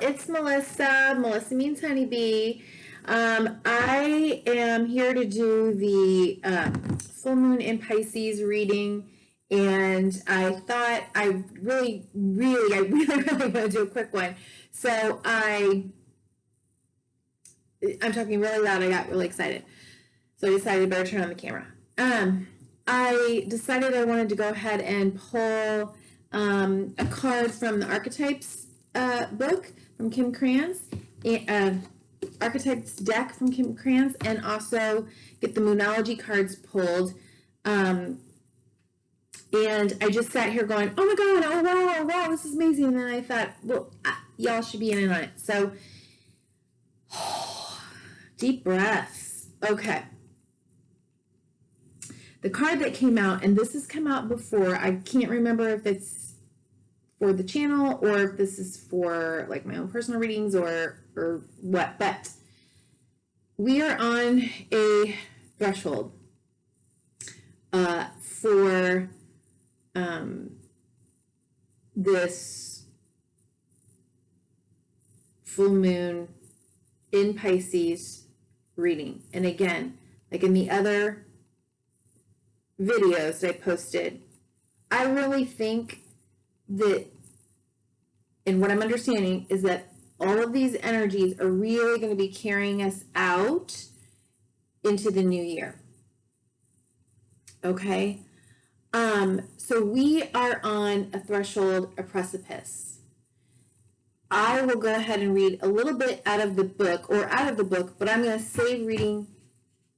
it's Melissa. Melissa means honeybee. I am here to do the full moon in Pisces reading, and I thought I really want to do a quick one. So I'm talking really loud. I got really excited, so I decided I better turn on the camera. I decided I wanted to go ahead and pull a card from the Archetypes book from Kim Krans, Archetypes deck from Kim Krans, and also get the Moonology cards pulled. And I just sat here going, oh my God, oh wow, this is amazing. And then I thought, well, y'all should be in on it. So, deep breaths. Okay. The card that came out, and this has come out before, I can't remember if it's for the channel or if this is for like my own personal readings or what, but we are on a threshold for this full moon in Pisces reading. And again, like in the other videos that I posted, I really think that, and what I'm understanding is that all of these energies are really going to be carrying us out into the new year. Okay? So we are on a threshold, a precipice. I will go ahead and read a little bit out of the book, but I'm going to save reading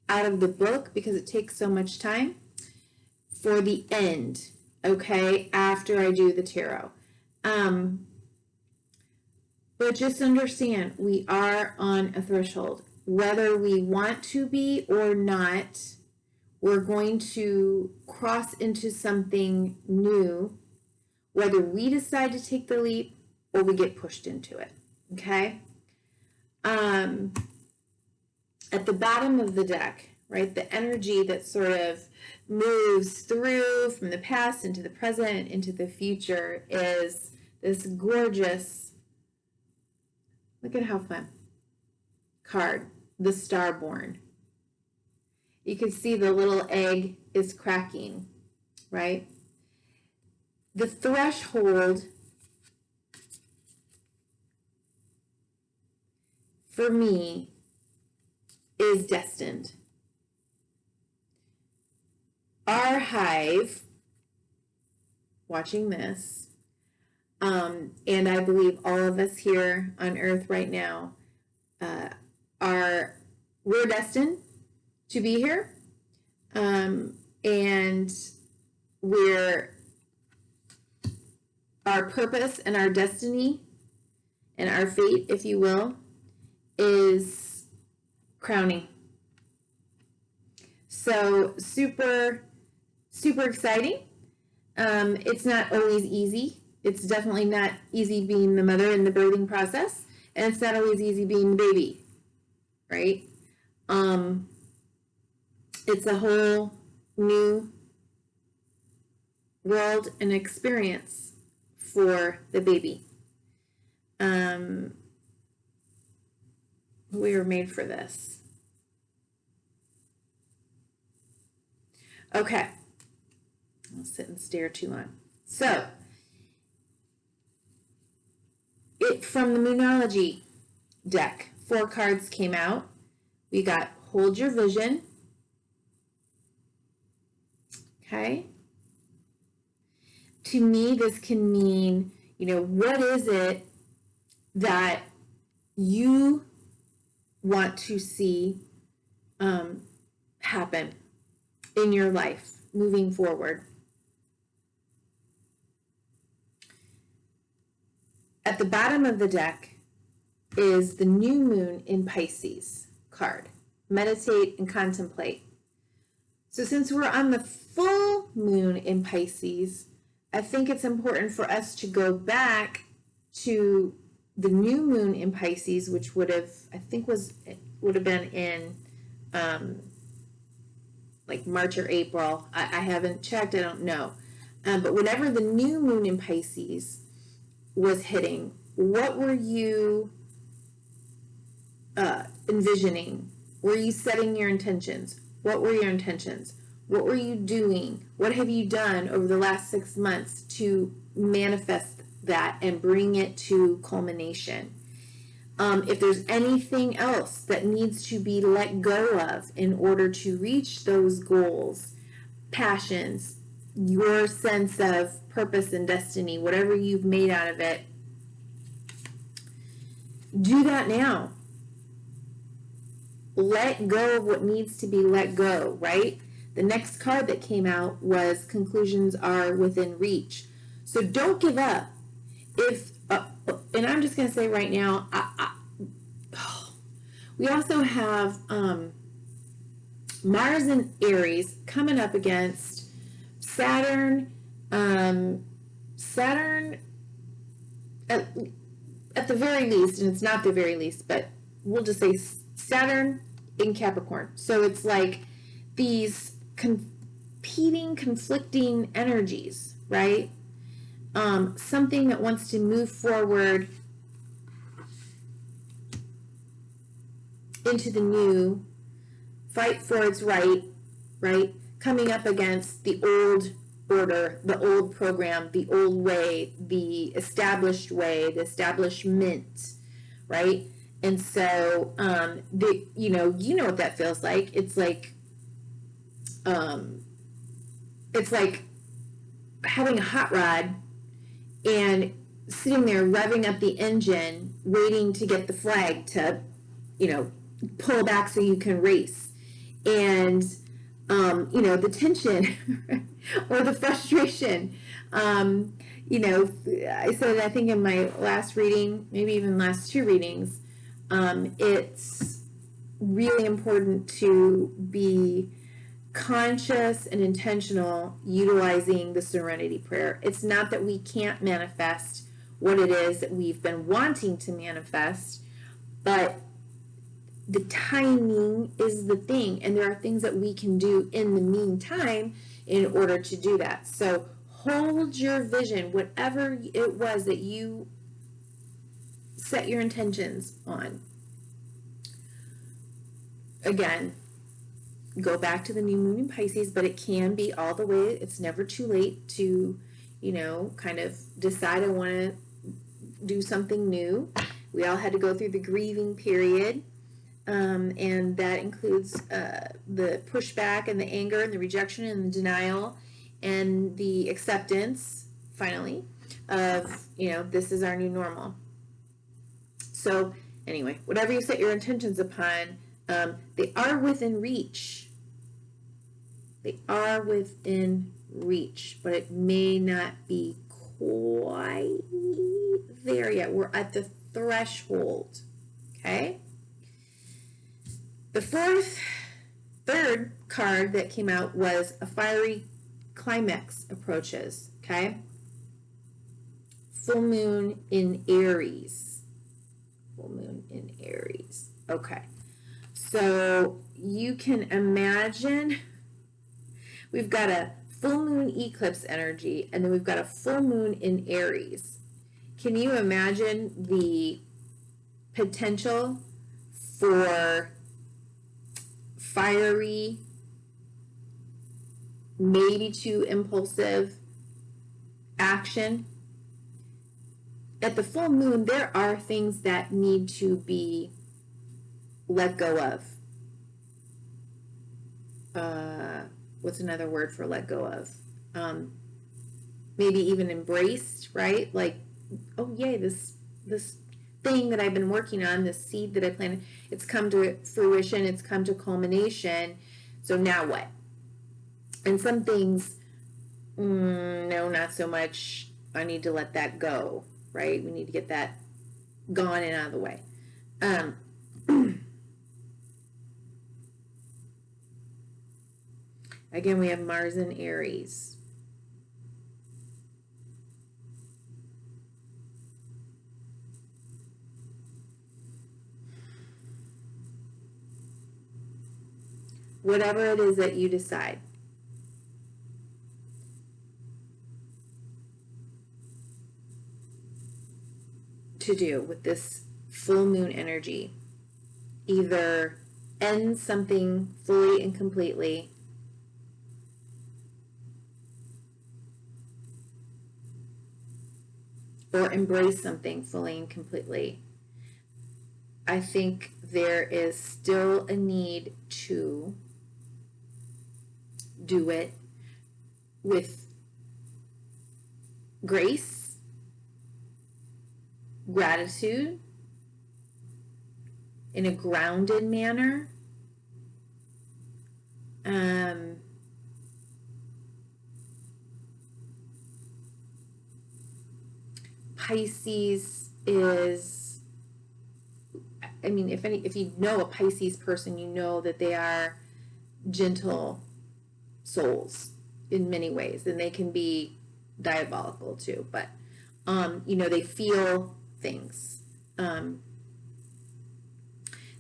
out of the book because it takes so much time for the end, okay, after I do the tarot. But just understand, we are on a threshold. Whether we want to be or not, we're going to cross into something new, whether we decide to take the leap or we get pushed into it, okay? At the bottom of the deck, right, the energy that sort of moves through from the past into the present into the future is this gorgeous, look at how fun, card, the Starborn. You can see the little egg is cracking, right? The threshold for me is destined. Our hive, watching this, and I believe all of us here on Earth right now we're destined to be here, and our purpose and our destiny and our fate, if you will, is crowning. So super exciting. It's not always easy. It's definitely not easy being the mother in the birthing process, and it's not always easy being the baby, right? It's a whole new world and experience for the baby. We were made for this. Okay. I'll sit and stare too long. So, from the Moonology deck, 4 cards came out. We got Hold Your Vision. Okay. To me, this can mean, what is it that you want to see happen in your life moving forward? At the bottom of the deck is the new moon in Pisces card. Meditate and contemplate. So since we're on the full moon in Pisces, I think it's important for us to go back to the new moon in Pisces, which would have been in like March or April. I haven't checked, I don't know. But whenever the new moon in Pisces was hitting, What were you envisioning? Were you setting your intentions? What were your intentions? What were you doing? What have you done over the last 6 months to manifest that and bring it to culmination? If there's anything else that needs to be let go of in order to reach those goals, passions, your sense of purpose and destiny, whatever you've made out of it, do that now. Let go of what needs to be let go, right? The next card that came out was conclusions are within reach. So don't give up. And I'm just going to say right now, we also have Mars and Aries coming up against Saturn. Saturn, at the very least, and it's not the very least, but we'll just say Saturn in Capricorn. So it's like these competing, conflicting energies, right? Something that wants to move forward into the new, fight for its right, coming up against the old order, the old program, the old way, the established way, the establishment, right? And so, you know what that feels like. It's like having a hot rod and sitting there revving up the engine, waiting to get the flag to, pull back so you can race. And, the tension or the frustration, I said, I think in my last reading, maybe even last 2 readings, it's really important to be conscious and intentional utilizing the serenity prayer. It's not that we can't manifest what it is that we've been wanting to manifest, but the timing is the thing, and there are things that we can do in the meantime in order to do that. So hold your vision, whatever it was that you set your intentions on. Again, go back to the new moon in Pisces, but it can be all the way. It's never too late to, kind of decide I want to do something new. We all had to go through the grieving period, and that includes the pushback and the anger and the rejection and the denial and the acceptance, finally, of, this is our new normal. So anyway, whatever you set your intentions upon, they are within reach. They are within reach, but it may not be quite there yet. We're at the threshold, okay? The third card that came out was a fiery climax approaches, okay? Full moon in Aries. Full moon in Aries, okay. So you can imagine we've got a full moon eclipse energy, and then we've got a full moon in Aries. Can you imagine the potential for fiery, maybe too impulsive action? At the full moon, there are things that need to be let go of. What's another word for let go of? Maybe even embraced, right? Like, oh yay, this thing that I've been working on, this seed that I planted, it's come to fruition, it's come to culmination. So now what? And some things, no, not so much. I need to let that go, right? We need to get that gone and out of the way. Again, we have Mars and Aries. Whatever it is that you decide. to do with this full moon energy. Either end something fully and completely, or embrace something fully and completely. I think there is still a need to do it with grace, gratitude, in a grounded manner. Pisces is, I mean, if you know a Pisces person, you know that they are gentle souls in many ways, and they can be diabolical too, but they feel things.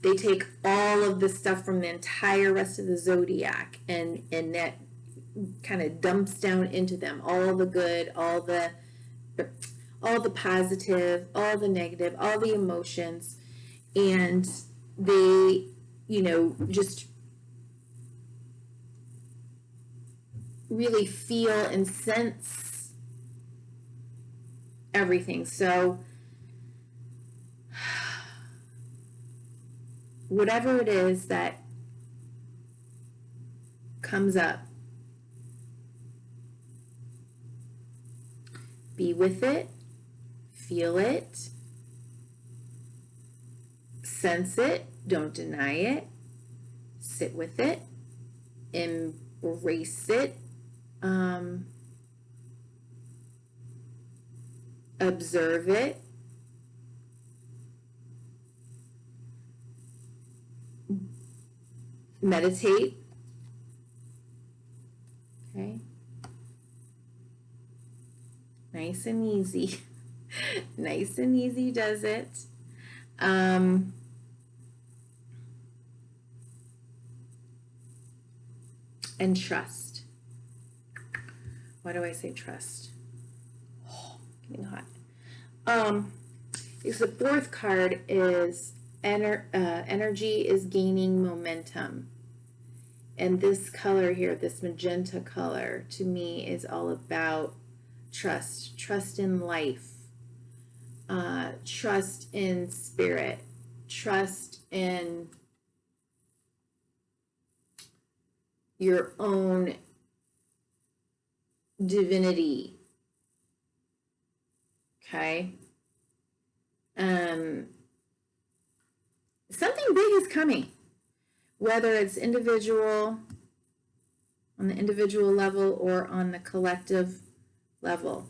They take all of the stuff from the entire rest of the zodiac, and that kind of dumps down into them, all the good, all the positive, all the negative, all the emotions, and they, just really feel and sense everything. So whatever it is that comes up, be with it, feel it, sense it, don't deny it, sit with it, embrace it, observe it, meditate. Okay. Nice and easy. Nice and easy does it. And trust. Why do I say trust? Oh, getting hot. The fourth card is energy is gaining momentum. And this color here, this magenta color, to me is all about trust. Trust in life. Trust in spirit. Trust in your own divinity. Okay? Something big is coming. Whether it's individual, on the individual level, or on the collective level.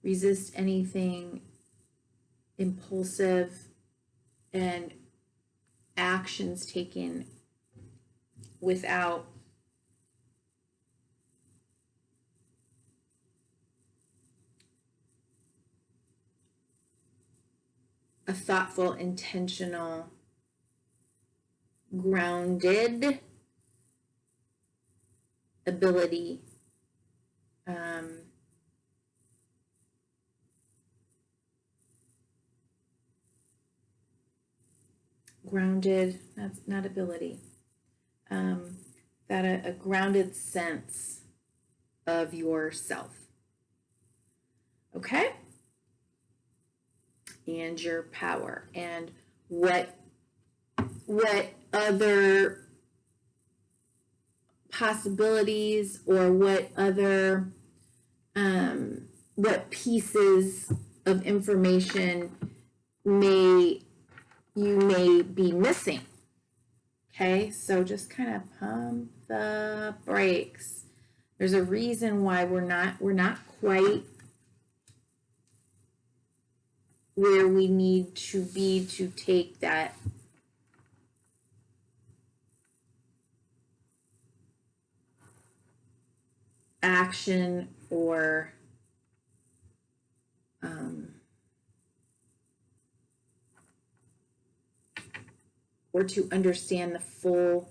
Resist anything impulsive and actions taken without a thoughtful, intentional, grounded ability. Grounded, that's not ability. That a grounded sense of yourself. Okay? And your power, and what other possibilities, or what other what pieces of information you may be missing. Okay, so just kind of pump the brakes. There's a reason why we're not quite where we need to be to take that action or to understand the full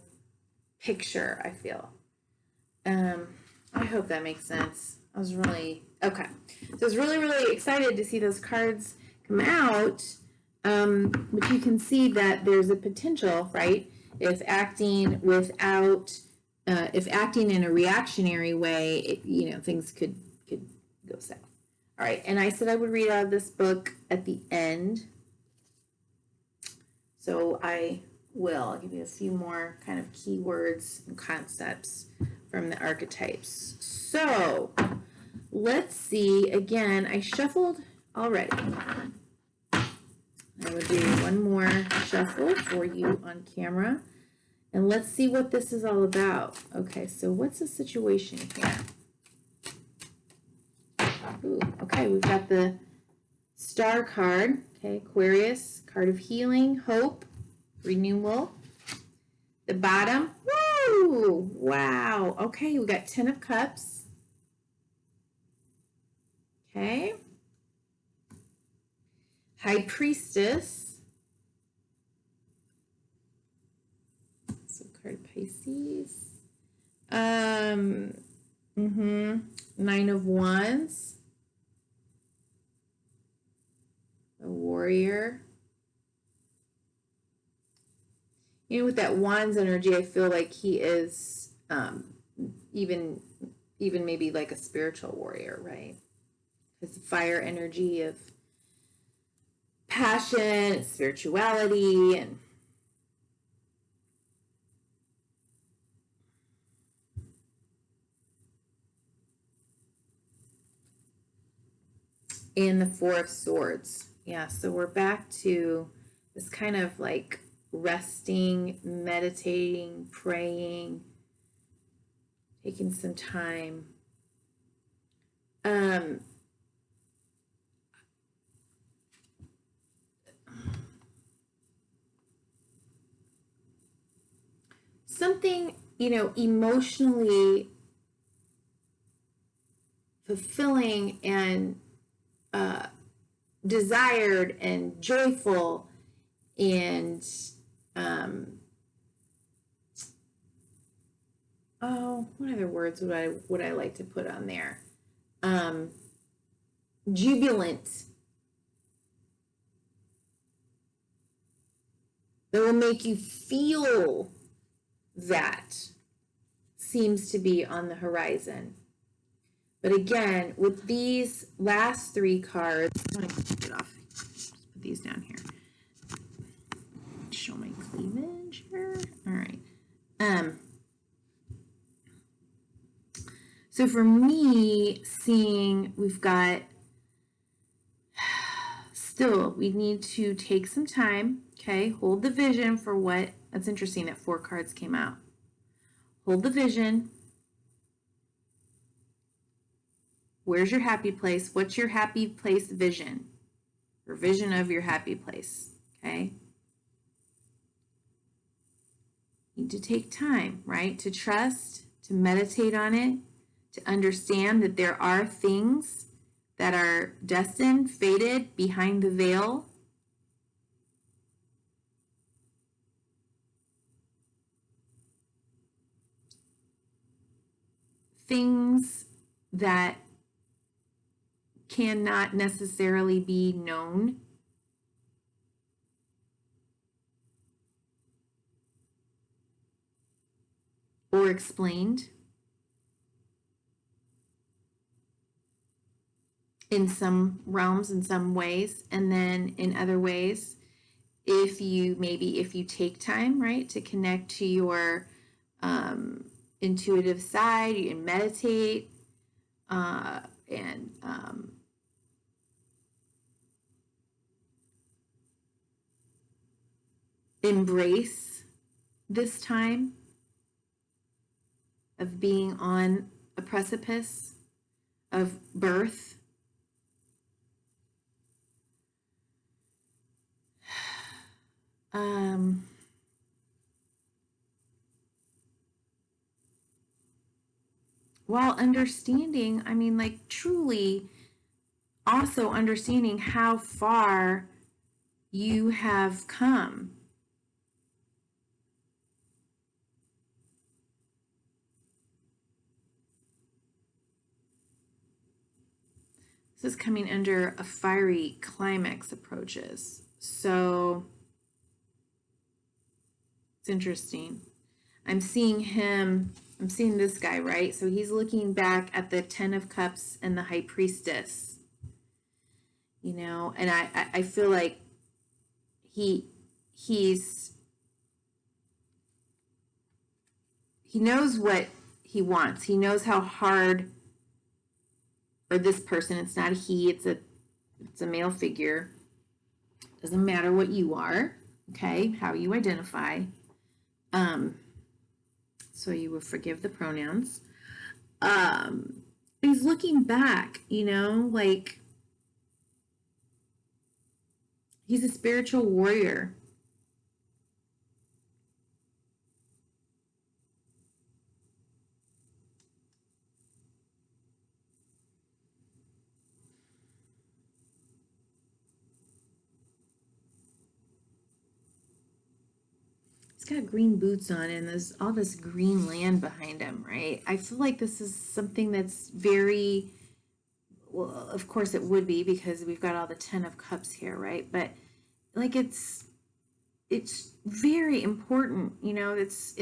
picture, I feel. I hope that makes sense. I was really, okay. So I was really, really excited to see those cards come out. But you can see that there's a potential, right? If acting without, if acting in a reactionary way, things could go south. All right, and I said I would read out of this book at the end. So I will. I'll give you a few more kind of keywords and concepts from the archetypes. So let's see. Again, I shuffled already. I will do one more shuffle for you on camera. And let's see what this is all about. Okay, so what's the situation here? Ooh, okay, we've got the Star card. Okay, Aquarius, card of healing, hope, renewal. The bottom, woo, wow. Okay, we got 10 of Cups. Okay. High Priestess. So card Pisces. Nine of Wands. The Warrior. With that Wands energy, I feel like he is even maybe like a spiritual warrior, right? His fire energy of passion, spirituality, and the Four of Swords. Yeah, so we're back to this kind of like resting, meditating, praying, taking some time. Something, emotionally fulfilling and desired and joyful and what other words would I like to put on there? Jubilant. That will make you feel that seems to be on the horizon. But again, with these last three cards, I'm going to take it off. Just put these down here. Show my cleavage here. All right. So for me, seeing we've got still, we need to take some time. Okay, hold the vision for what. That's interesting that 4 cards came out. Hold the vision. Where's your happy place? What's your happy place vision? Or vision of your happy place. Okay. You need to take time, right? To trust, to meditate on it, to understand that there are things that are destined, fated, behind the veil. Things that cannot necessarily be known. Or explained. In some realms, in some ways, and then in other ways, if you take time, right, to connect to your intuitive side, you can meditate and embrace this time of being on a precipice of birth. While understanding, truly also understanding how far you have come. This is coming under a fiery climax approaches. So it's interesting. I'm seeing this guy, right? So he's looking back at the 10 of Cups and the High Priestess, you know, and I feel like he knows what he wants. He knows how hard, or this person, it's not a he, it's a male figure. Doesn't matter what you are, okay, how you identify. So you will forgive the pronouns. He's looking back, you know, like he's a spiritual warrior. Got green boots on and there's all this green land behind him, right? I feel like this is something that's very, well, of course it would be because we've got all the 10 of Cups here, right? But like it's very important, you know, it's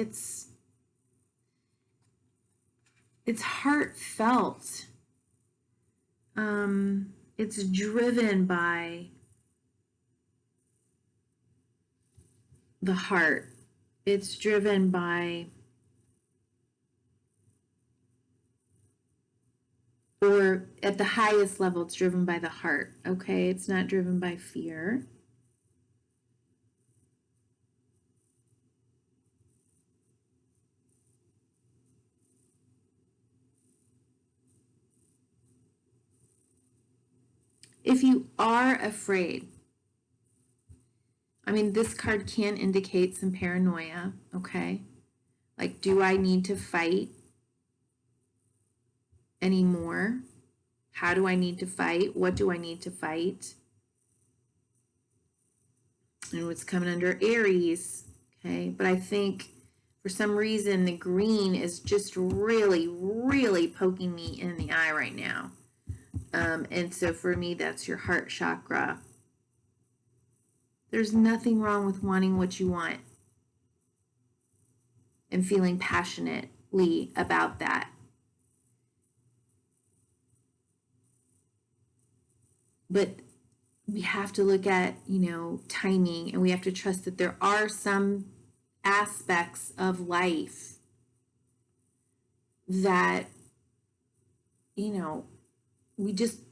heartfelt. It's driven by the heart. It's driven by, or at the highest level, it's driven by the heart, okay? It's not driven by fear. If you are afraid, I mean, this card can indicate some paranoia, okay? Like, do I need to fight anymore? How do I need to fight? What do I need to fight? And what's coming under Aries, okay? But I think for some reason the green is just really, really poking me in the eye right now. And so for me, that's your heart chakra. There's nothing wrong with wanting what you want and feeling passionately about that. But we have to look at, you know, timing, and we have to trust that there are some aspects of life that, you know, we just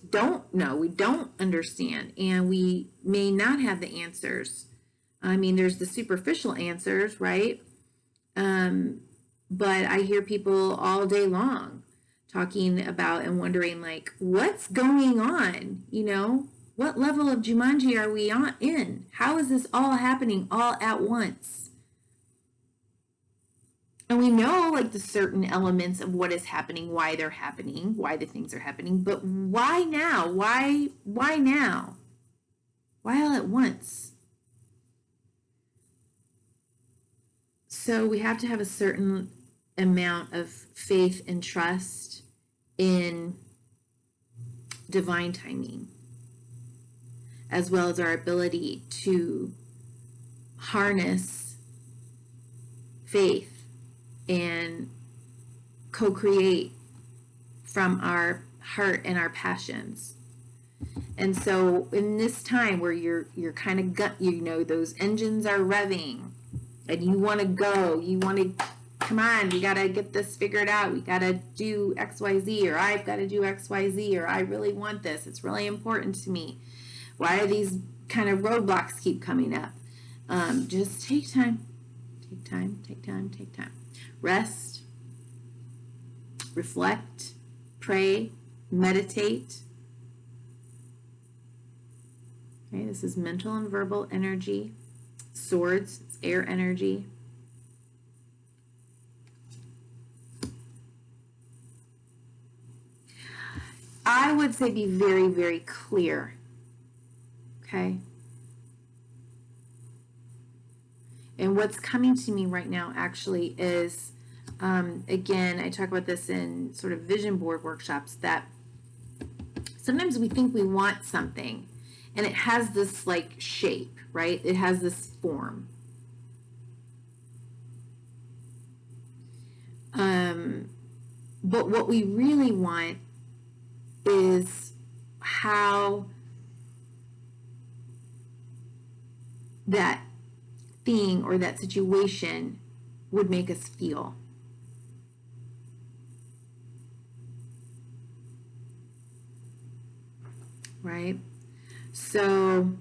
don't know. We don't understand, and we may not have the answers. I mean, there's the superficial answers, right? But I hear people all day long talking about and wondering, like, what's going on? You know, what level of Jumanji are we in? How is this all happening all at once? And we know, like, the certain elements of what is happening, why they're happening, why the things are happening, but why now? Why now? Why all at once? So we have to have a certain amount of faith and trust in divine timing, as well as our ability to harness faith and co-create from our heart and our passions. And so in this time where you're kind of you know, those engines are revving and you want to go, you want to, come on, we got to get this figured out, we got to do XYZ, or I've got to do XYZ, or I really want this, it's really important to me. Why are these kind of roadblocks keep coming up? Just take time. Rest, reflect, pray, meditate. Okay, this is mental and verbal energy. Swords, it's air energy. I would say be very, very clear. Okay? And what's coming to me right now actually is, again, I talk about this in sort of vision board workshops, that Sometimes we think we want something and it has this like shape, right? It has this form. But what we really want is how that thing or that situation would make us feel. Right? So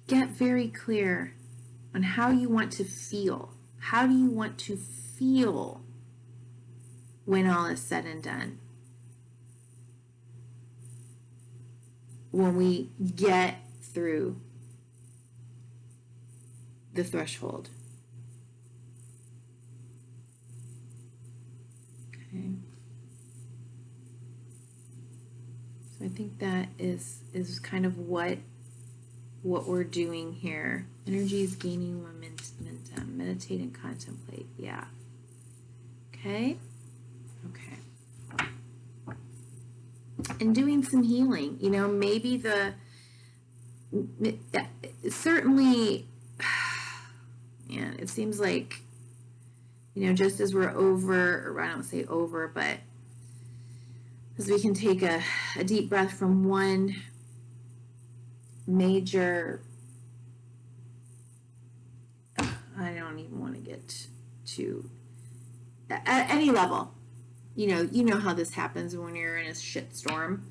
get very clear on how you want to feel. How do you want to feel when all is said and done? When we get through the threshold. Okay. So I think that is kind of what we're doing here. Energy is gaining momentum. Meditate and contemplate. Yeah. Okay. Okay. And doing some healing. You know, maybe certainly, man, it seems like, you know, just as we're over, or I don't say over, but as we can take a deep breath from one major, I don't even want to get to, at any level, you know how this happens when you're in a shitstorm.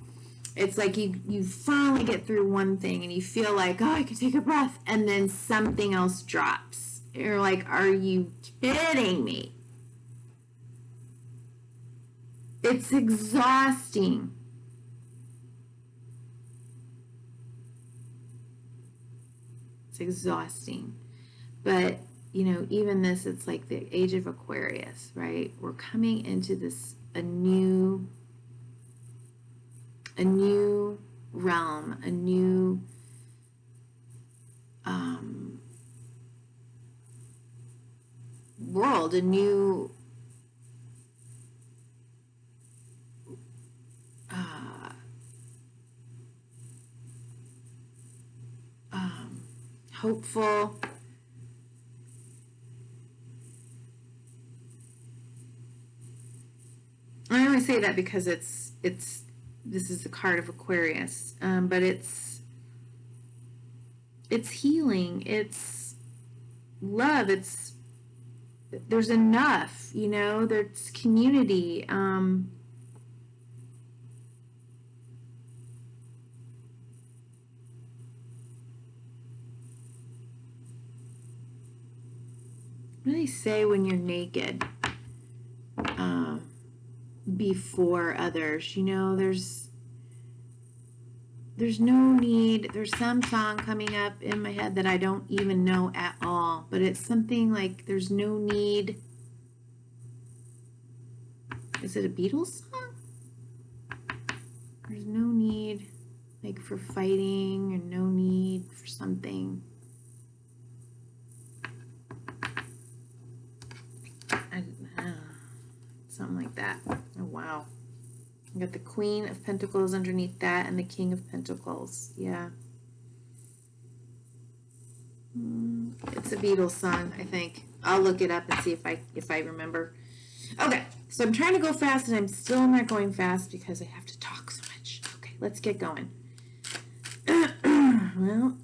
It's like you finally get through one thing and you feel like, oh, I can take a breath, and then something else drops. You're like, are you kidding me? It's exhausting. It's exhausting. But, you know, even this, it's like the age of Aquarius, right? We're coming into this, a new realm, a new world, a new hopeful, I only say that because this is the card of Aquarius, but it's healing, it's love, there's enough, you know, there's community, what do they say when you're naked before others? You know, there's no need. There's some song coming up in my head that I don't even know at all, but it's something like there's no need. Is it a Beatles song? There's no need, like, for fighting, or no need for something. Something like that. Oh, wow. I got the Queen of Pentacles underneath that and the King of Pentacles. Yeah. It's a Beatles song, I think. I'll look it up and see if I remember. Okay, so I'm trying to go fast and I'm still not going fast because I have to talk so much. Okay, let's get going. Well,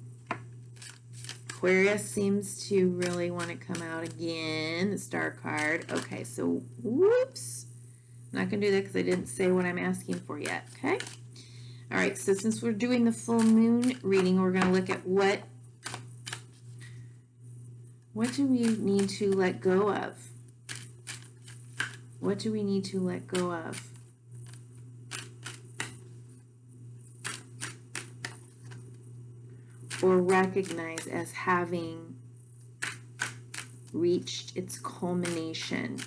Aquarius seems to really want to come out again, the Star card. Okay, so whoops. I'm not going to do that because I didn't say what I'm asking for yet, okay? All right, so since we're doing the full moon reading, we're going to look at what do we need to let go of? What do we need to let go of? Or recognize as having reached its culmination?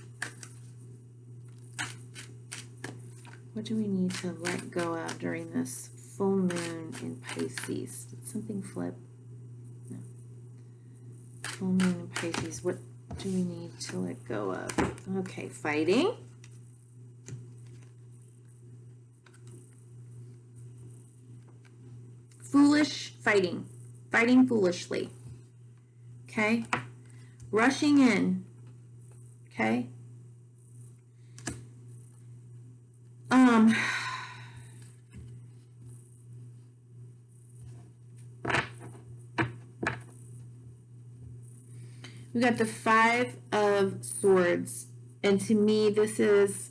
What do we need to let go of during this full moon in Pisces? Did something flip? No. Full moon in Pisces. What do we need to let go of? Okay, fighting. Foolish fighting. Fighting foolishly. Okay? Rushing in. Okay? We got the 5 of Swords. And to me, this is,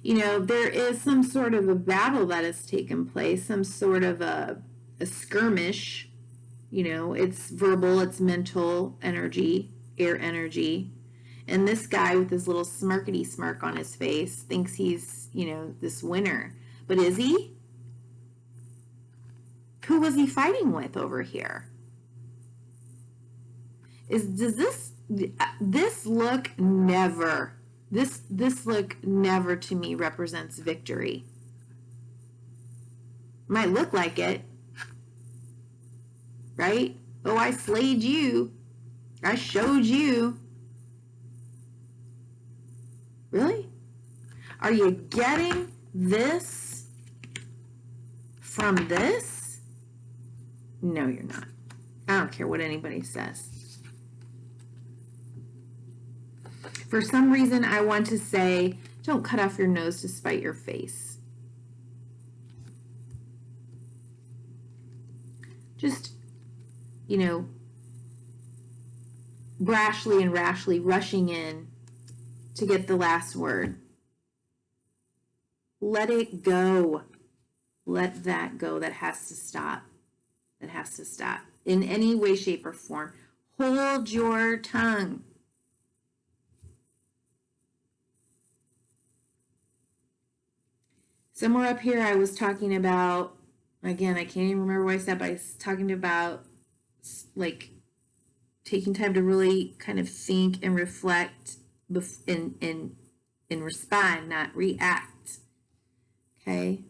you know, there is some sort of a battle that has taken place, some sort of a skirmish. You know, it's verbal, it's mental energy, air energy. And this guy with his little smirkety smirk on his face thinks he's, you know, this winner. But is he? Who was he fighting with over here? Does this look never, this look never to me represents victory. Might look like it, right? Oh, I slayed you. I showed you. Really? Are you getting this from this? No, you're not. I don't care what anybody says. For some reason, I want to say, don't cut off your nose to spite your face. Just, you know, brashly and rashly rushing in to get the last word. Let it go. Let that go. That has to stop. That has to stop. In any way, shape, or form. Hold your tongue. Somewhere up here I was talking about, again, I can't even remember what I said, but I was talking about like taking time to really kind of think and reflect and respond, not react. Okay?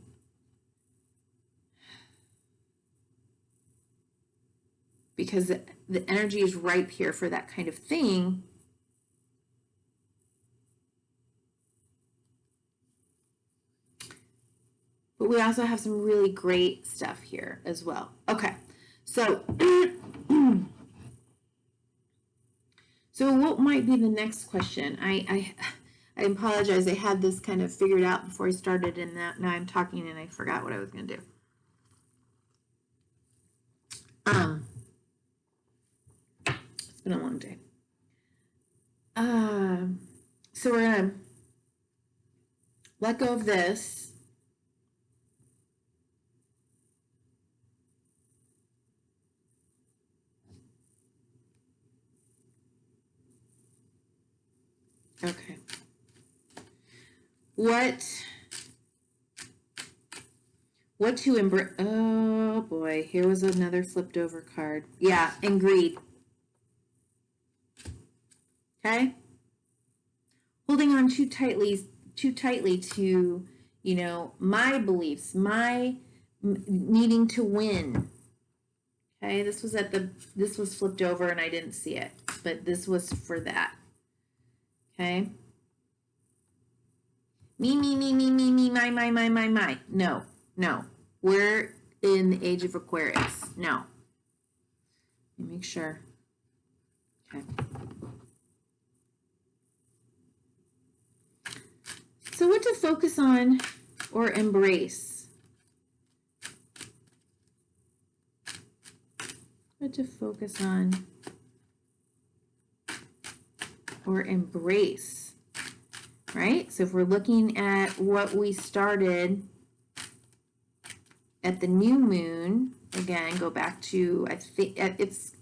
Because the energy is ripe here for that kind of thing. But we also have some really great stuff here as well. Okay, so so what might be the next question? I apologize. I had this kind of figured out before I started, and now I'm talking and I forgot what I was going to do. It's been a long day. So we're going to let go of this. Okay. What to embrace? Oh boy, here was another flipped over card. Yeah, and greed. Okay? Holding on too tightly to, you know, my beliefs, my needing to win. Okay, this was flipped over and I didn't see it, but this was for that. Okay. Me, my. No. We're in the age of Aquarius. No. Let me make sure. Okay. So what to focus on or embrace? What to focus on or embrace, right? So if we're looking at what we started at the new moon, again, go back to, I think it's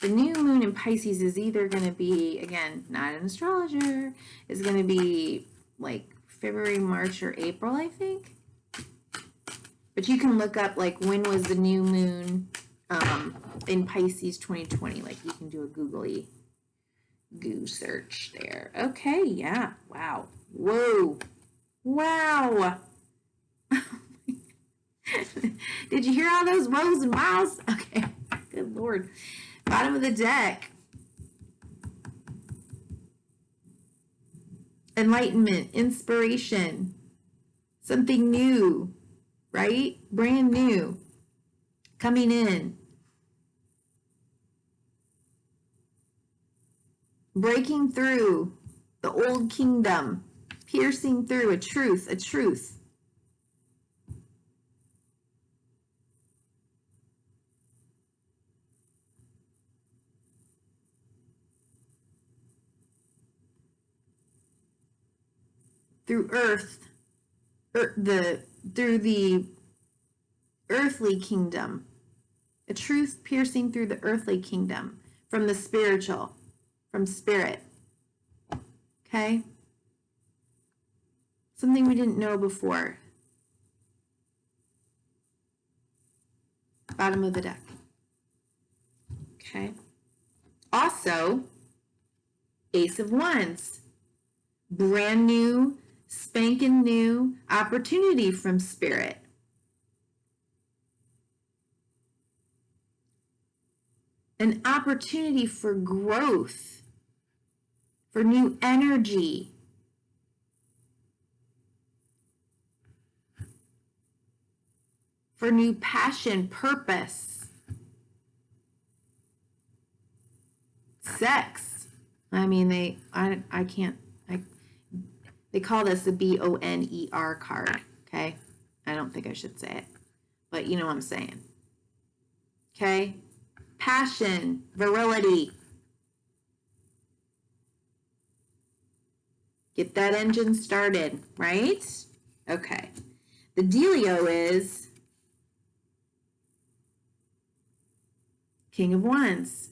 the new moon in Pisces is either going to be, again, not an astrologer, is going to be like February, March, or April, I think. But you can look up like when was the new moon in Pisces 2020, like you can do a googly goo search there. Okay, yeah. Wow. Whoa. Wow. Did you hear all those woes and wows? Okay. Good Lord. Bottom of the deck. enlightenment, inspiration, something new, right? Brand new, coming in, breaking through the old kingdom, piercing through a truth, a truth. Through earth, through the earthly kingdom, a truth piercing through the earthly kingdom from the spiritual, from spirit. Okay? Something we didn't know before. Bottom of the deck. Okay? Also, Ace of Wands. Brand new, spanking new opportunity from spirit. An opportunity for growth, for new energy. For new passion, purpose. Sex. I mean, they call this the BONER card, okay? I don't think I should say it, but you know what I'm saying. Okay? Passion, virility. Get that engine started, right? Okay. The dealio is King of Wands.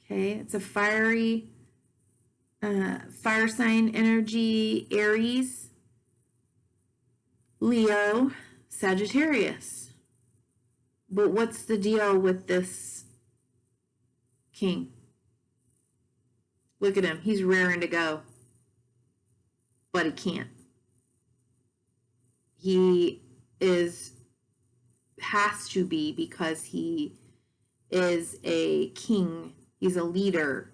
Okay, it's a fiery fire sign energy, Aries, Leo, Sagittarius. But what's the deal with this king? Look at him. He's raring to go. But he can't. He has to be because he is a king. He's a leader.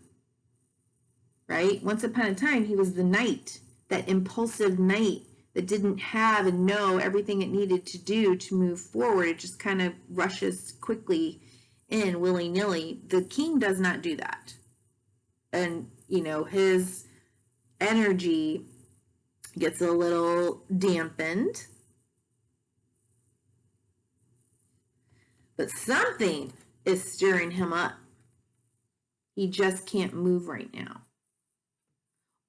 Right? Once upon a time, he was the knight, that impulsive knight that didn't have and know everything it needed to do to move forward. It just kind of rushes quickly in willy-nilly. The king does not do that. And, you know, his energy gets a little dampened. But something is stirring him up. He just can't move right now.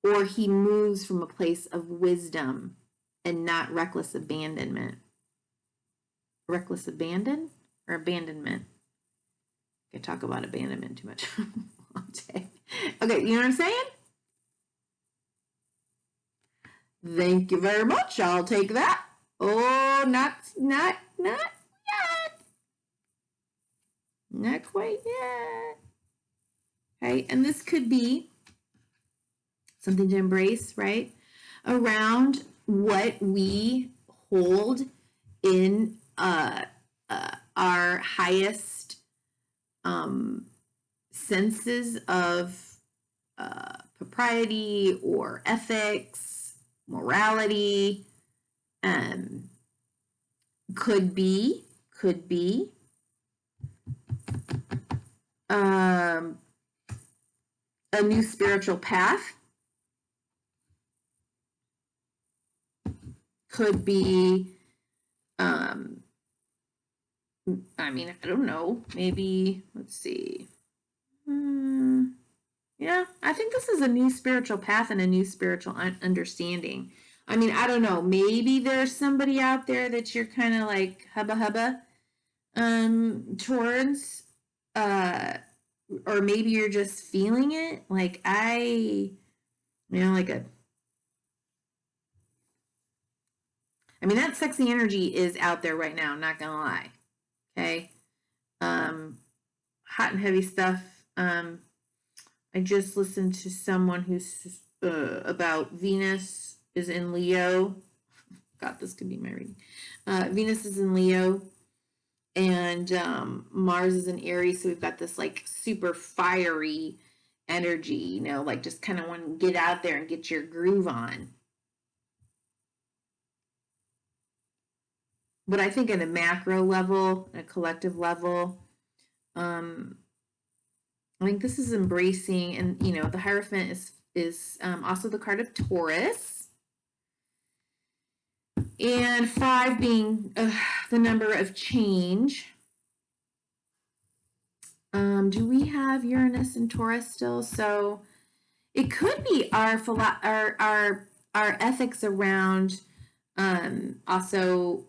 Or he moves from a place of wisdom and not reckless abandonment. Reckless abandon or abandonment? I talk about abandonment too much all day. Okay, you know what I'm saying? Thank you very much. I'll take that. Oh, not yet. Not quite yet. Okay, and this could be something to embrace, right? Around what we hold in our highest senses of propriety or ethics, morality, could be a new spiritual path. Could be, I mean, I don't know, maybe, let's see. Yeah, I think this is a new spiritual path and a new spiritual understanding. I mean, I don't know, maybe there's somebody out there that you're kind of like hubba towards, or maybe you're just feeling it. Like I mean, that sexy energy is out there right now, I'm not gonna lie. Okay. Hot and heavy stuff. I just listened to someone who's about Venus is in Leo. God, this could be my reading. Venus is in Leo, and Mars is in Aries. So we've got this like super fiery energy, you know, like just kind of want to get out there and get your groove on. But I think at a macro level, a collective level, I think this is embracing, and you know, the Hierophant is also the card of Taurus, and 5 being the number of change. Do we have Uranus and Taurus still? So it could be our ethics around also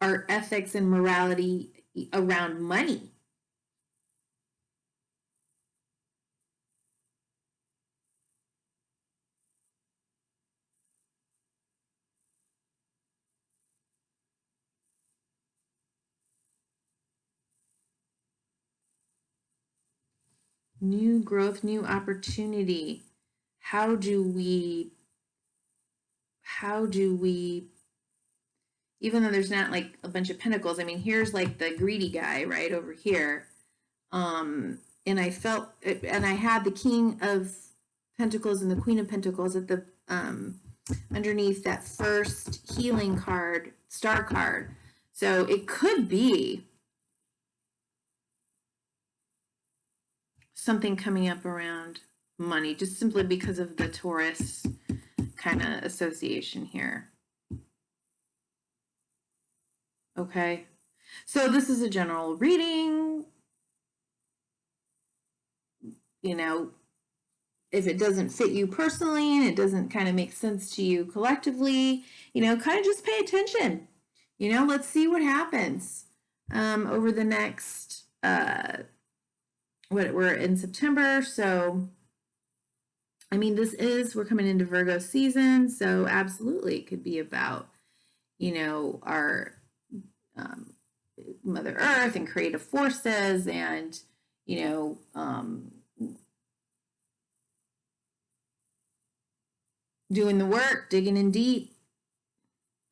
our ethics and morality around money. New growth, new opportunity. How do we, even though there's not like a bunch of pentacles, I mean, here's like the greedy guy right over here. And I felt, and I had the King of Pentacles and the Queen of Pentacles at the, underneath that first healing card, star card. So it could be something coming up around money, just simply because of the Taurus kind of association here. Okay, so this is a general reading. You know, if it doesn't fit you personally and it doesn't kind of make sense to you collectively, you know, kind of just pay attention. You know, let's see what happens over the next, we're in September. So, I mean, we're coming into Virgo season. So absolutely it could be about, you know, our Mother Earth and creative forces and, you know, doing the work, digging in deep,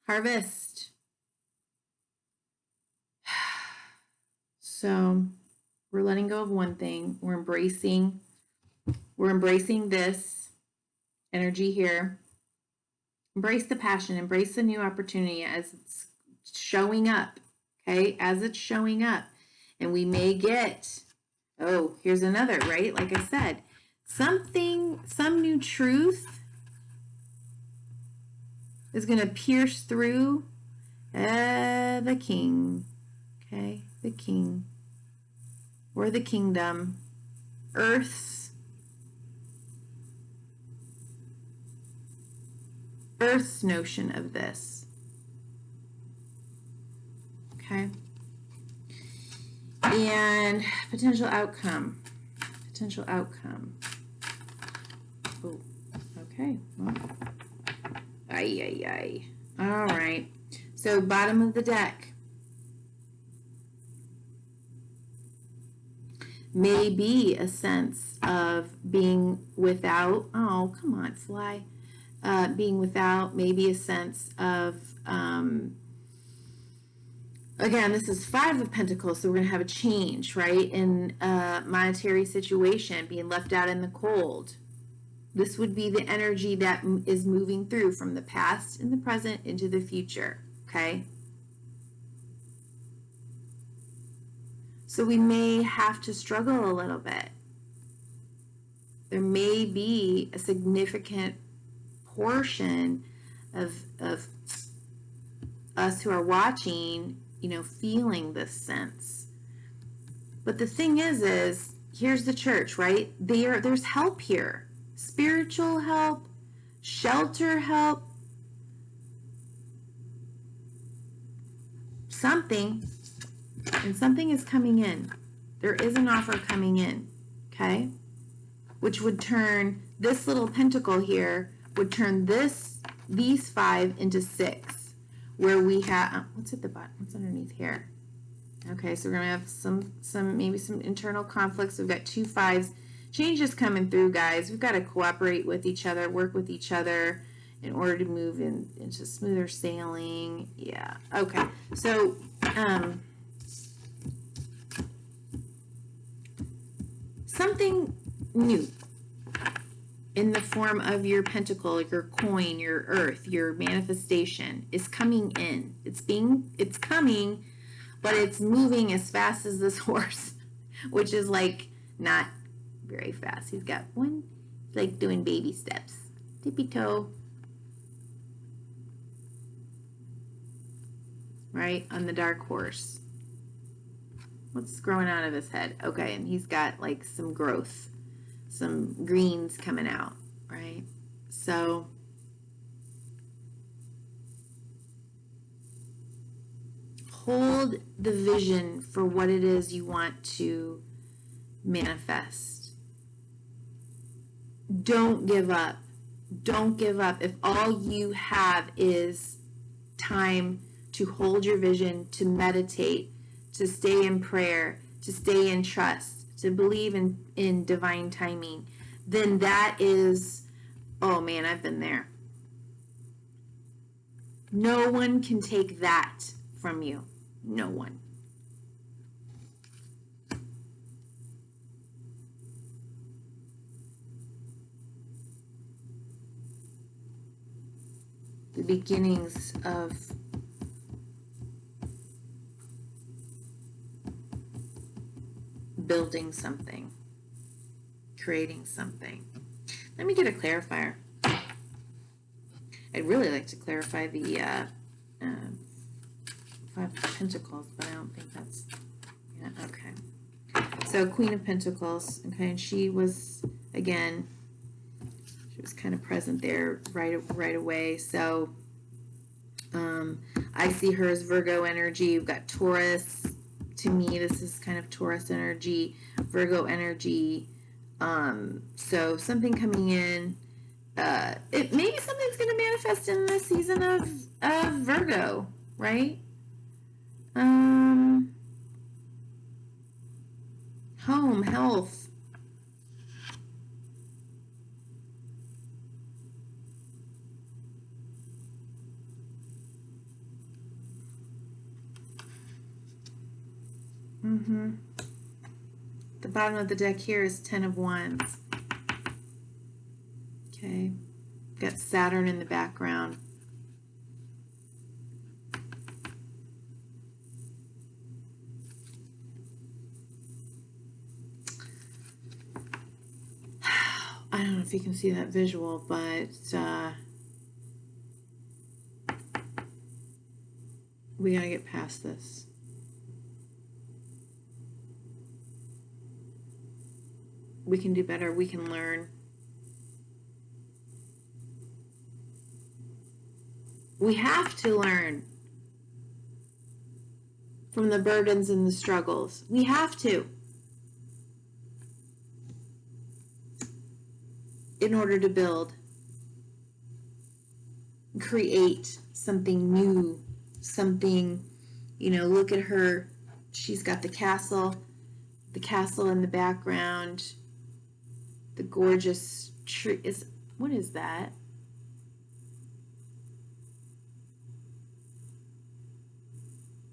harvest. So we're letting go of one thing. We're embracing this energy here. Embrace the passion, embrace the new opportunity as it's showing up, okay? As it's showing up. And we may get, oh, here's another, right? Like I said, some new truth is going to pierce through the king, okay? The king or the kingdom, Earth's notion of this, okay? And potential outcome. Oh, okay. Well, ay. All right. So bottom of the deck. May be a sense of being without. Oh, come on, fly. Being without, maybe a sense of, again, this is 5 of Pentacles, so we're going to have a change, right? In a monetary situation, being left out in the cold. This would be the energy that is moving through from the past and the present into the future, okay? So we may have to struggle a little bit. There may be a significant portion of us who are watching, you know, feeling this sense. But the thing is here's the church, right? There's help here. Spiritual help, shelter help, something, and something is coming in. There is an offer coming in, okay? Which would turn this little pentacle here, would turn these 5 into 6, where we have, what's at the bottom? What's underneath here? Okay, so we're gonna have maybe some internal conflicts. We've got 2 5s. Change is coming through, guys. We've got to cooperate with each other, work with each other in order to move into smoother sailing. Yeah. Okay. So, something new in the form of your pentacle, your coin, your earth, your manifestation is coming in. It's coming, but it's moving as fast as this horse, which is like not very fast. He's got one, like doing baby steps, tippy toe, right, on the dark horse. What's growing out of his head? Okay, and he's got like some growth, some greens coming out, right? So hold the vision for what it is you want to manifest. Don't give up. Don't give up. If all you have is time to hold your vision, to meditate, to stay in prayer, to stay in trust, to believe in divine timing, then that is, oh man, I've been there. No one can take that from you. No one. The beginnings of building something, creating something. Let me get a clarifier. I'd really like to clarify the Five of Pentacles, but I don't think that's, yeah, okay. So Queen of Pentacles, okay, and she was, again, she was kind of present there right away. So I see her as Virgo energy. We've got Taurus. To me, this is kind of Taurus energy, Virgo energy. So something coming in. Maybe something's going to manifest in the season of Virgo, right? Home, health. The bottom of the deck here is Ten of Wands. Okay. Got Saturn in the background. I don't know if you can see that visual, but we gotta get past this. We can do better. We can learn. We have to learn from the burdens and the struggles. We have to. In order to build, create something new, something, look at her. She's got the castle in the background, the gorgeous tree. What is that?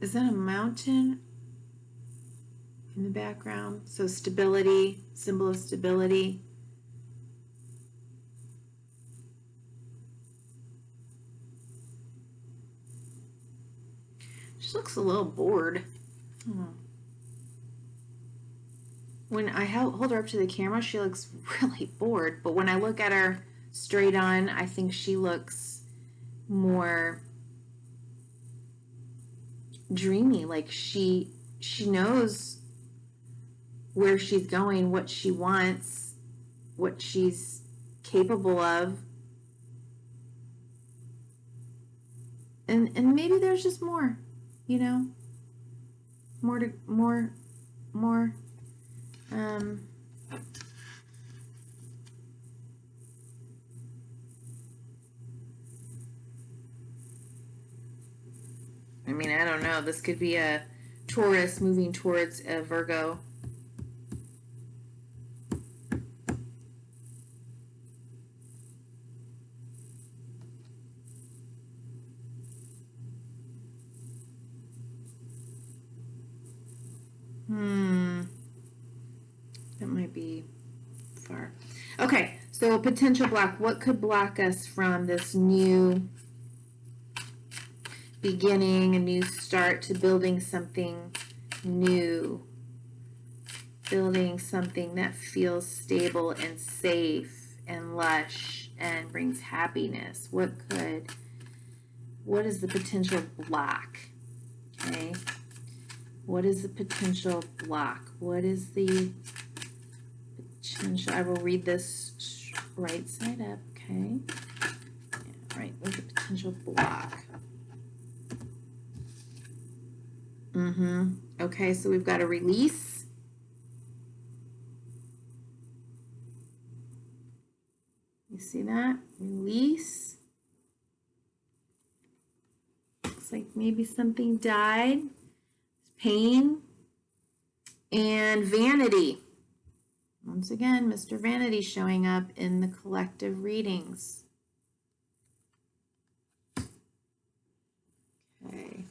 Is that a mountain in the background? So stability, symbol of stability. She looks a little bored. When I hold her up to the camera, she looks really bored. But when I look at her straight on, I think she looks more dreamy. Like she knows where she's going, what she wants, what she's capable of. And maybe there's just more, more. I mean, I don't know. This could be a Taurus moving towards a Virgo. That might be far. Okay, so a potential block. What could block us from this new beginning, a new start to building something new? Building something that feels stable and safe and lush and brings happiness. What is the potential block? Okay. What is the potential block? What is the potential? I will read this right side up, okay? Yeah, right, what's the potential block? Okay, so we've got a release. You see that? Release. Looks like maybe something died. Pain. And vanity. Once again, Mr. Vanity showing up in the collective readings. Okay.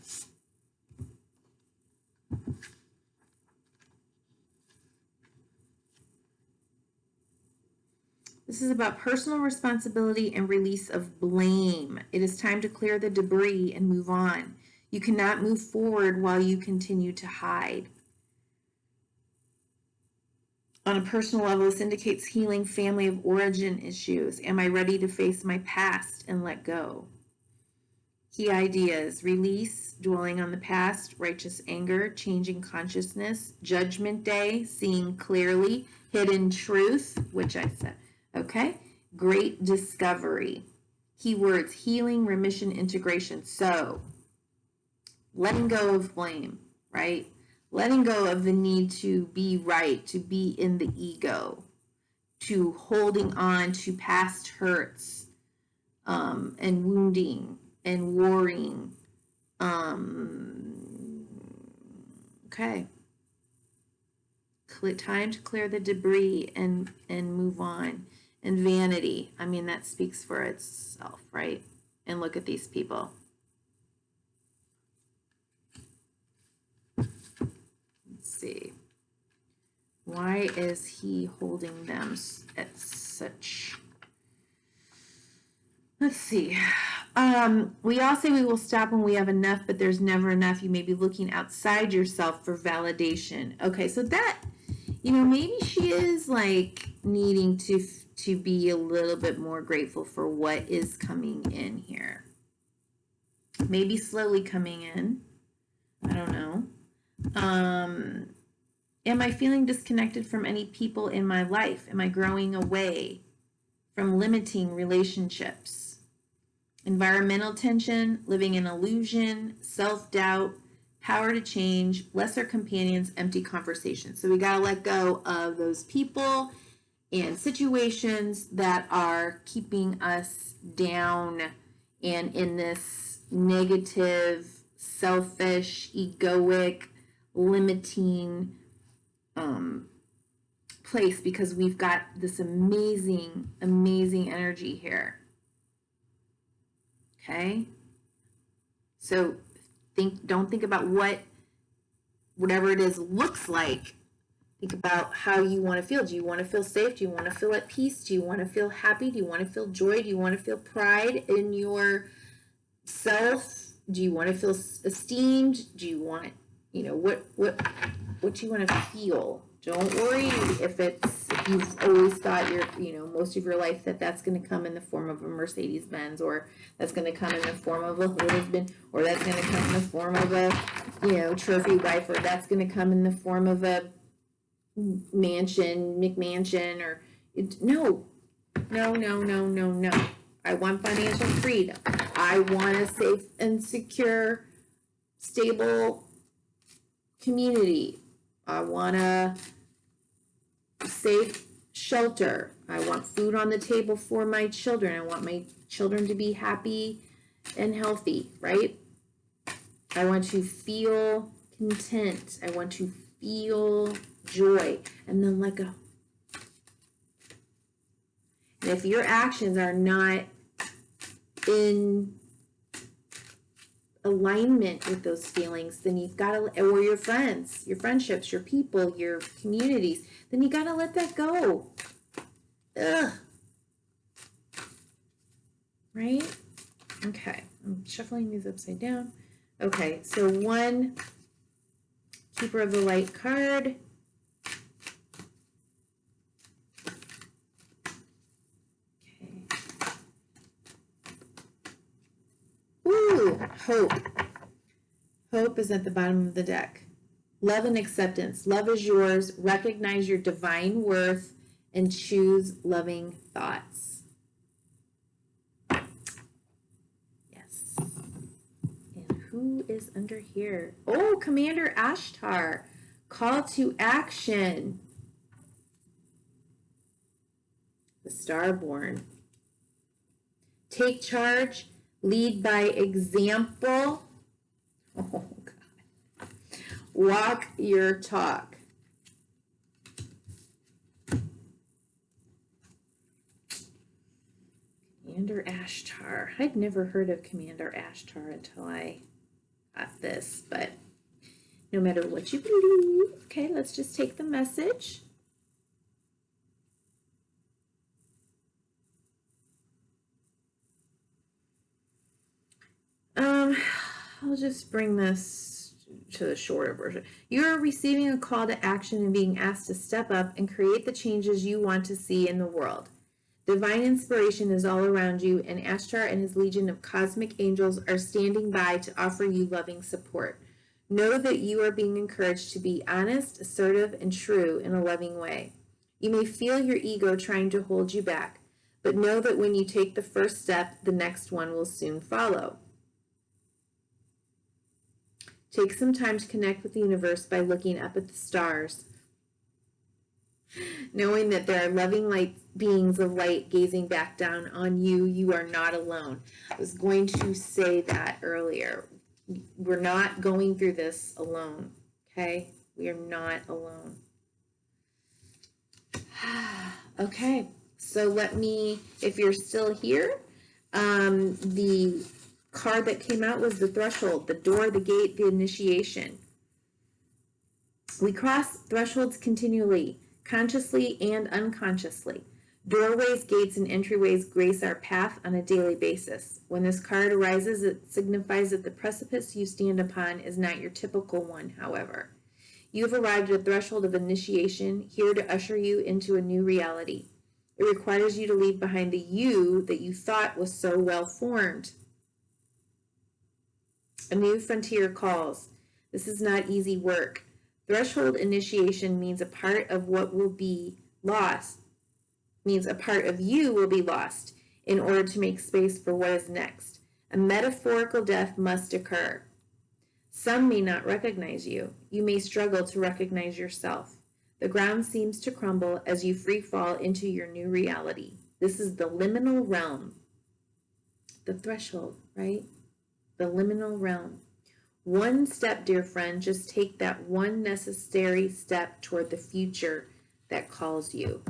This is about personal responsibility and release of blame. It is time to clear the debris and move on. You cannot move forward while you continue to hide. On a personal level, this indicates healing family of origin issues. Am I ready to face my past and let go? Key ideas: release, dwelling on the past, righteous anger, changing consciousness, judgment day, seeing clearly, hidden truth, which I said. Okay, great discovery. Keywords: healing, remission, integration. So, letting go of blame, right? Letting go of the need to be right, to be in the ego, to holding on to past hurts, and wounding and warring. Okay. Time to clear the debris and move on. And vanity, I mean, that speaks for itself, right? And look at these people. Let's see. Why is he holding them at such... Let's see. We all say we will stop when we have enough, but there's never enough. You may be looking outside yourself for validation. Okay, so that, maybe she is like needing to be a little bit more grateful for what is coming in here. Maybe slowly coming in. I don't know. Am I feeling disconnected from any people in my life? Am I growing away from limiting relationships? Environmental tension, living in illusion, self-doubt, power to change, lesser companions, empty conversations. So we got to let go of those people and situations that are keeping us down and in this negative, selfish, egoic, limiting place, because we've got this amazing, amazing energy here. Okay? So don't think about whatever it is looks like. Think about how you want to feel. Do you want to feel safe? Do you want to feel at peace? Do you want to feel happy? Do you want to feel joy? Do you want to feel pride in your self? Do you want to feel esteemed? Do you want, what do you want to feel? Don't worry if you've always thought most of your life that's going to come in the form of a Mercedes-Benz, or that's going to come in the form of a husband, or that's going to come in the form of a, trophy wife, or that's going to come in the form of a McMansion, or no. I want financial freedom. I want a safe and secure, stable community. I want a safe shelter. I want food on the table for my children. I want my children to be happy and healthy, right? I want to feel content. I want to feel joy, and then let go. And if your actions are not in alignment with those feelings, then you've got to, or your friends, your friendships, your people, your communities, then you got to let that go. Ugh. Right? Okay, I'm shuffling these upside down. Okay, so one Keeper of the Light card. Okay. Ooh, Hope. Hope is at the bottom of the deck. Love and acceptance. Love is yours. Recognize your divine worth and choose loving thoughts. Yes. And who is under here? Oh, Commander Ashtar. Call to action. The Starborn. Take charge. Lead by example. Oh, God. Walk your talk. Commander Ashtar. I'd never heard of Commander Ashtar until I got this, but no matter what you believe. Okay, let's just take the message. I'll just bring this to the shorter version. You're receiving a call to action and being asked to step up and create the changes you want to see in the world. Divine inspiration is all around you, and Ashtar and his legion of cosmic angels are standing by to offer you loving support. Know that you are being encouraged to be honest, assertive, and true in a loving way. You may feel your ego trying to hold you back, but know that when you take the first step, the next one will soon follow. Take some time to connect with the universe by looking up at the stars, knowing that there are loving light beings of light gazing back down on you. You are not alone. I was going to say that earlier. We're not going through this alone, okay? We are not alone. Okay, so let me, if you're still here, the card that came out was the threshold, the door, the gate, the initiation. We cross thresholds continually, consciously and unconsciously. Doorways, gates, and entryways grace our path on a daily basis. When this card arises, it signifies that the precipice you stand upon is not your typical one, however. You have arrived at a threshold of initiation, here to usher you into a new reality. It requires you to leave behind the you that you thought was so well formed. A new frontier calls. This is not easy work. Threshold initiation means a part of what will be lost, means a part of you will be lost in order to make space for what is next. A metaphorical death must occur. Some may not recognize you. You may struggle to recognize yourself. The ground seems to crumble as you free fall into your new reality. This is the liminal realm. The threshold, right? The liminal realm. One step, dear friend, just take that one necessary step toward the future that calls you.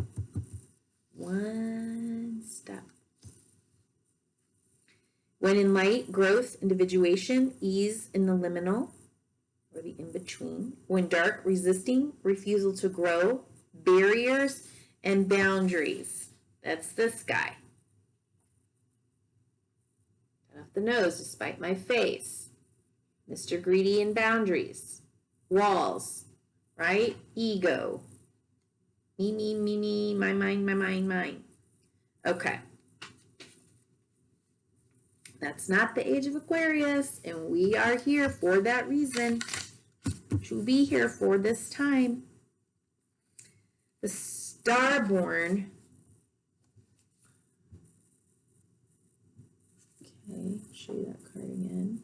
One step. When in light, growth, individuation, ease in the liminal, or the in-between. When dark, resisting, refusal to grow, barriers, and boundaries. That's this guy. Cut off the nose to spite my face. Mr. Greedy and boundaries. Walls, right? Ego. Me, my mind, mine. Okay. That's not the age of Aquarius, and we are here for that reason. To be here for this time. The Starborn. Okay, show you that card again.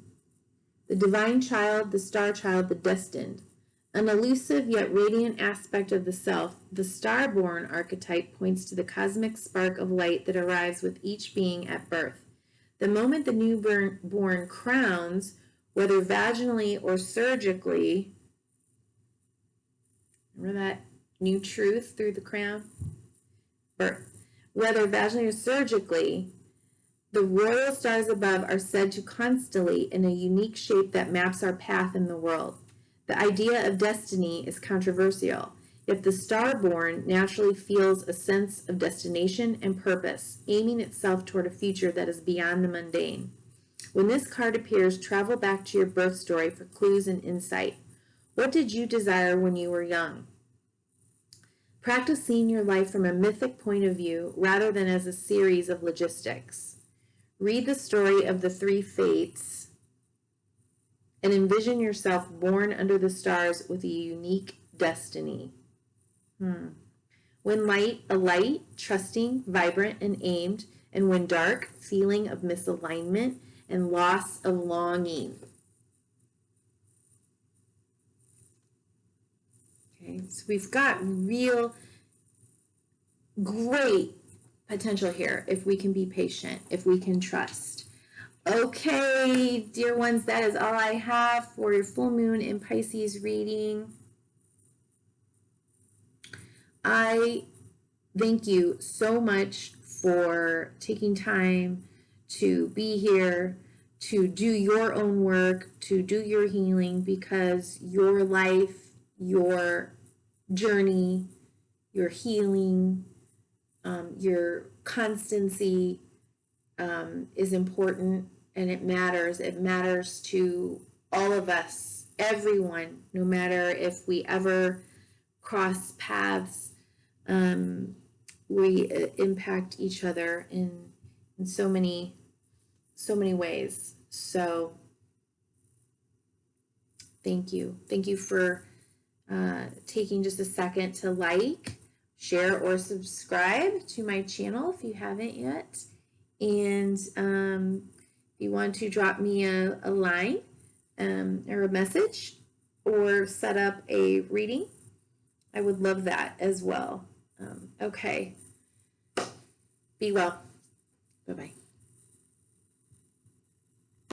The divine child, the star child, the destined. An elusive yet radiant aspect of the self, the Starborn archetype points to the cosmic spark of light that arrives with each being at birth. The moment the newborn crowns, whether vaginally or surgically, remember that new truth through the crown? Birth. Whether vaginally or surgically, The royal stars above are said to constellate in a unique shape that maps our path in the world. The idea of destiny is controversial, yet the star-born naturally feels a sense of destination and purpose, aiming itself toward a future that is beyond the mundane. When this card appears, travel back to your birth story for clues and insight. What did you desire when you were young? Practice seeing your life from a mythic point of view rather than as a series of logistics. Read the story of the three fates and envision yourself born under the stars with a unique destiny. When light, trusting, vibrant, and aimed, and when dark, feeling of misalignment and loss of longing. Okay, so we've got real great potential here if we can be patient, if we can trust. Okay, dear ones, that is all I have for your full moon in Pisces reading. I thank you so much for taking time to be here, to do your own work, to do your healing, because your life, your journey, your healing, your constancy is important, and it matters. It matters to all of us, everyone, no matter if we ever cross paths. We impact each other in so many ways. So thank you for taking just a second to like, share, or subscribe to my channel if you haven't yet. And if you want to drop me a line or a message or set up a reading, I would love that as well. Okay. Be well. Bye-bye.